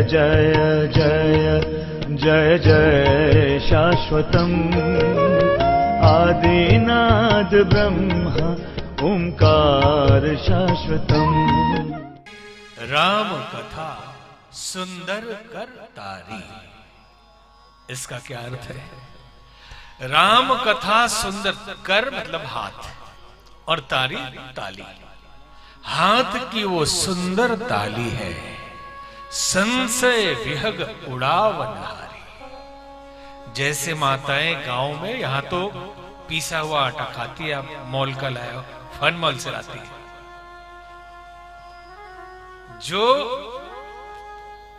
जय जय जय जय शाश्वतम् आदिनाद ब्रह्म ओंकार शाश्वतम्। राम कथा सुंदर कर तारी, इसका क्या अर्थ है? राम कथा सुंदर कर मतलब हाथ और तारी ताली। हाथ की वो सुंदर ताली है, संशय विहग उड़ावनहारी। जैसे माताएं गांव में, यहां तो पीसा हुआ आटा खाती है, आप मॉल का लाए हो, फन मॉल से लाती है। जो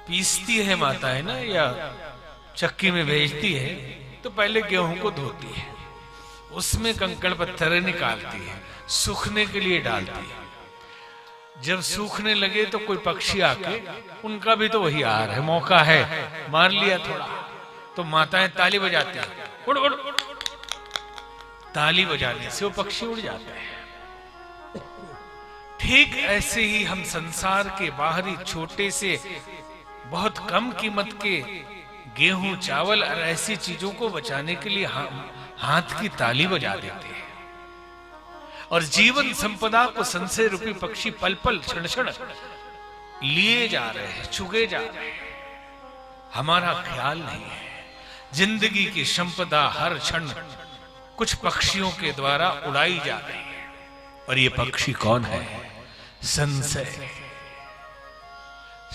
पीसती है माताएं ना, या चक्की में भेजती है, तो पहले गेहूं को धोती है, उसमें कंकड़ पत्थर निकालती है, सूखने के लिए डालती है। जब सूखने लगे तो कोई पक्षी आके, उनका भी तो वही आहार है, मौका है, मार लिया थोड़ा, तो माताएं ताली बजाती हैं, उड़ उड़। ताली बजाने से वो पक्षी उड़ जाते हैं। ठीक ऐसे ही हम संसार के बाहरी छोटे से बहुत कम कीमत के गेहूं चावल और ऐसी चीजों को बचाने के लिए हाथ की ताली बजा देते हैं। और जीवन संपदा को संशय रूपी पक्षी पल पल क्षण क्षण लिए जा रहे हैं, चुगे जा रहे हैं। हमारा ख्याल नहीं है। जिंदगी की संपदा हर क्षण कुछ पक्षियों के द्वारा उड़ाई जा रही है। और ये पक्षी कौन है? संशय।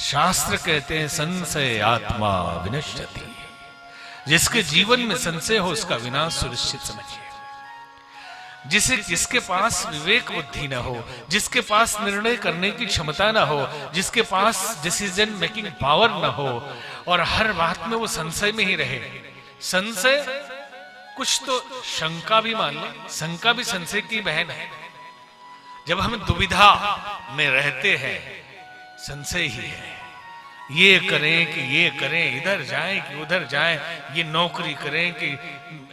शास्त्र कहते हैं संशय आत्मा विनश्यति। जिसके जीवन में संशय हो उसका विनाश सुनिश्चित समझिए। जिसके पास विवेक बुद्धि न हो, जिसके पास निर्णय करने की क्षमता न हो, जिसके पास डिसीजन मेकिंग पावर न हो, और हर बात में वो संशय में ही रहे। संशय कुछ तो शंका भी मान ले, शंका भी संशय की बहन है। जब हम दुविधा में रहते हैं, संशय ही है। ये करें कि ये करें, इधर जाएं कि उधर जाएं, ये नौकरी करें कि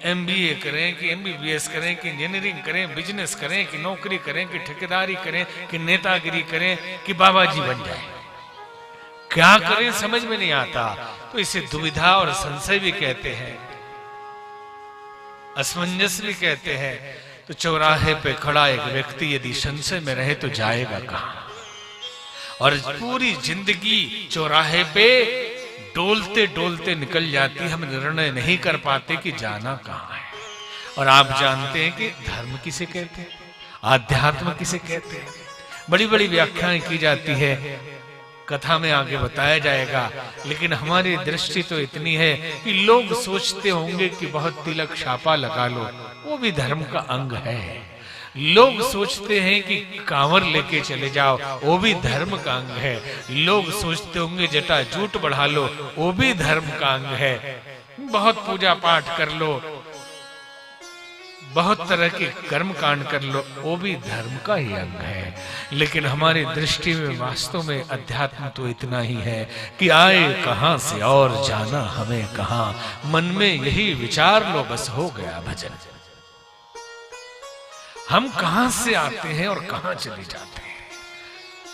एमबीए करें कि एमबीबीएस करें कि इंजीनियरिंग करें, बिजनेस करें कि नौकरी करें कि ठेकेदारी करें कि नेतागिरी करें कि बाबा जी बन जाए। क्या करें समझ में नहीं आता, तो इसे दुविधा और संशय भी कहते हैं, असमंजस भी कहते हैं। तो चौराहे पे खड़ा एक व्यक्ति यदि संशय में रहे तो जाएगा कहां? और पूरी जिंदगी चौराहे पे डोलते डोलते निकल जाती, हम निर्णय नहीं कर पाते कि जाना कहां है। और आप जानते हैं कि धर्म किसे कहते हैं, आध्यात्म किसे कहते हैं। बड़ी बड़ी व्याख्याएं की जाती है, कथा में आगे बताया जाएगा। लेकिन हमारी दृष्टि तो इतनी है कि लोग सोचते होंगे कि बहुत तिलक छापा लगा लो, वो भी धर्म का अंग है। लोग सोचते हैं कि कांवर लेके चले जाओ, वो भी धर्म का अंग है। लोग सोचते होंगे जटा जूट बढ़ा लो, वो भी धर्म का अंग है। बहुत पूजा पाठ कर लो, बहुत तरह के कर्म कांड कर लो, वो भी धर्म का ही अंग है। लेकिन हमारी दृष्टि में वास्तव में अध्यात्म तो इतना ही है कि आए कहां से और जाना हमें कहां। मन में यही विचार लो, बस हो गया भजन। हम कहां से आते हैं और कहां चले जाते हैं,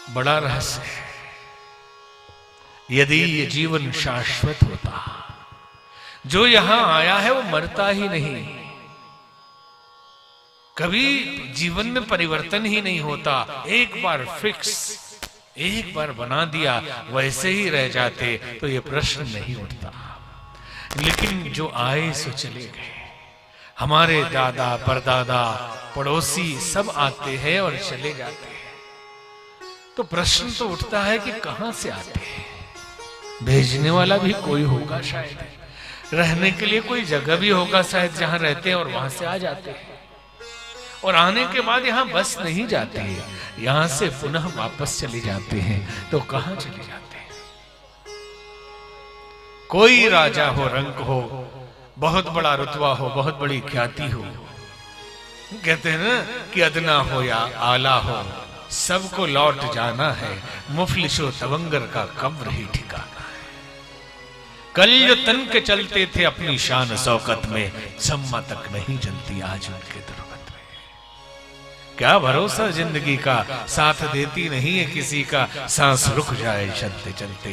बड़ा रहस्य है। यदि ये जीवन शाश्वत होता, जो यहां आया है वो मरता ही नहीं, कभी जीवन में परिवर्तन ही नहीं होता। एक बार फिक्स, एक बार बना दिया, वैसे ही रह जाते तो ये प्रश्न नहीं उठता। लेकिन जो आए सो चले गए, हमारे दादा परदादा पड़ोसी सब आते हैं और चले जाते हैं, तो प्रश्न तो उठता है कि कहां से आते हैं। भेजने वाला भी कोई होगा शायद, रहने के लिए कोई जगह भी होगा शायद जहां रहते हैं और वहां से आ जाते हैं। और आने के बाद यहां बस नहीं जाते हैं, यहां से पुनः वापस चले जाते हैं। तो कहां चले जाते हैं? कोई राजा हो, रंक हो, बहुत बड़ा रुतबा हो, बहुत बड़ी ख्याति हो, कहते हैं ना कि अदना हो या आला हो, सबको लौट जाना है। मुफलिसो तवंगर का कब्र ही ठिकाना है। कल जो तन के चलते थे अपनी शान शौकत में, सम्मा तक नहीं जलती आज उनके दुर्गत में। क्या भरोसा जिंदगी का, साथ देती नहीं है किसी का, सांस रुक जाए चलते चलते।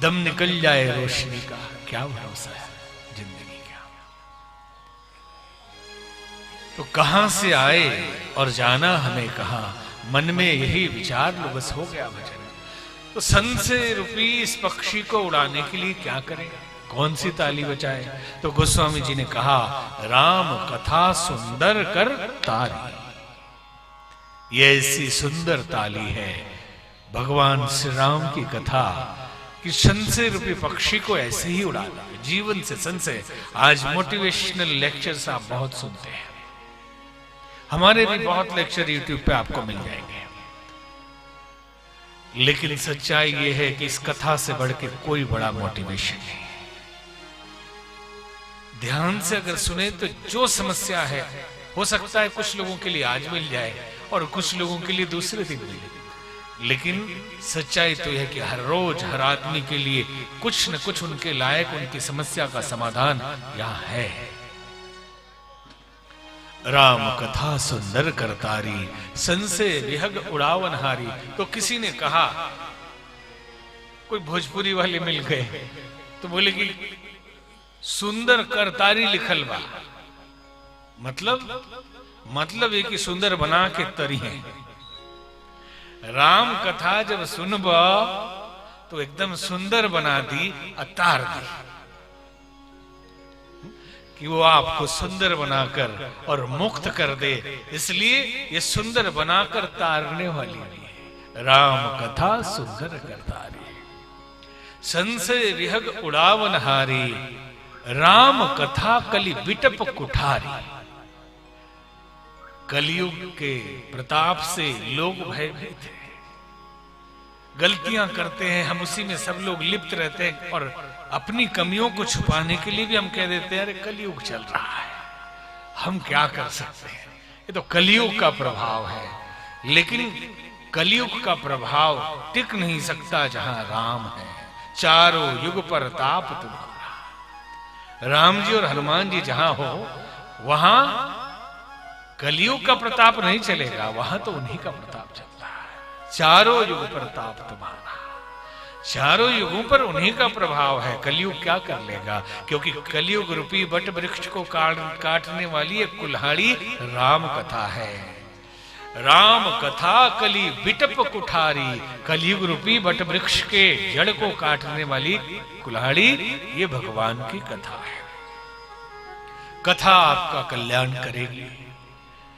दम निकल जाए रोशनी का, क्या भरोसा है जिंदगी का। तो कहां से आए और जाना हमें कहां, मन में यही विचार लो, बस हो गया भजन। तो सन से रूपी इस पक्षी को उड़ाने के लिए क्या करें, कौन सी ताली बजाए? तो गोस्वामी जी ने कहा, राम कथा सुंदर कर तारी। ये ऐसी सुंदर ताली है भगवान श्री राम की कथा कि सन से रूपी पक्षी को ऐसे ही उड़ा दे, जीवन से, सन से। आज मोटिवेशनल लेक्चर्स आप बहुत सुनते हैं, हमारे भी बहुत लेक्चर यूट्यूब पे आपको मिल जाएंगे, लेकिन सच्चाई ये है कि इस कथा से बढ़ के कोई बड़ा मोटिवेशन नहीं। ध्यान से अगर सुने तो जो समस्या है, हो सकता है कुछ लोगों के लिए आज मिल जाए और कुछ लोगों के लिए दूसरे दिन मिले, लेकिन सच्चाई तो यह कि हर रोज हर आदमी के लिए कुछ न कुछ उनके लायक, उनकी समस्या का समाधान यहां है। राम कथा सुंदर करतारी, सन से विहग उड़ावनहारी। तो किसी ने कहा, कोई भोजपुरी वाले मिल गए तो बोले कि सुंदर करतारी लिखल बा, मतलब ये कि सुंदर बना के तरी है। राम कथा जब सुनब तो एकदम सुंदर बना दी, अतार दी कि वो आपको सुंदर बनाकर और मुक्त कर दे, इसलिए ये सुंदर बनाकर तारने वाली भी है। राम कथा सुंदर करतारी, सन से विहग उड़ावनहारी, राम कथा कलि बिटप कुठारी। कलयुग के प्रताप से लोग भयभीत हैं, गलतियां करते हैं, हम उसी में सब लोग लिप्त रहते हैं और अपनी कमियों को छुपाने के लिए भी हम कह देते हैं, अरे कलयुग चल रहा है, हम क्या कर सकते हैं, ये तो कलयुग का प्रभाव है। लेकिन कलयुग का प्रभाव टिक नहीं सकता जहां राम है। चारों युग पर ताप तुम्हारा, राम जी और हनुमान जी जहां हो वहां कलयुग का प्रताप नहीं चलेगा, वहां तो उन्हीं का प्रताप चलता है। चारों युग पर ताप तुम्हारा, चारों युगों पर उन्हीं का प्रभाव है, कलयुग क्या कर लेगा? क्योंकि कलयुग रूपी बट वृक्ष को काटने वाली एक कुल्हाड़ी राम कथा है। राम कथा कली बिटप कुठारी, कलयुग रूपी बट वृक्ष के जड़ को काटने वाली कुल्हाड़ी ये भगवान की कथा है। कथा आपका कल्याण करेगी,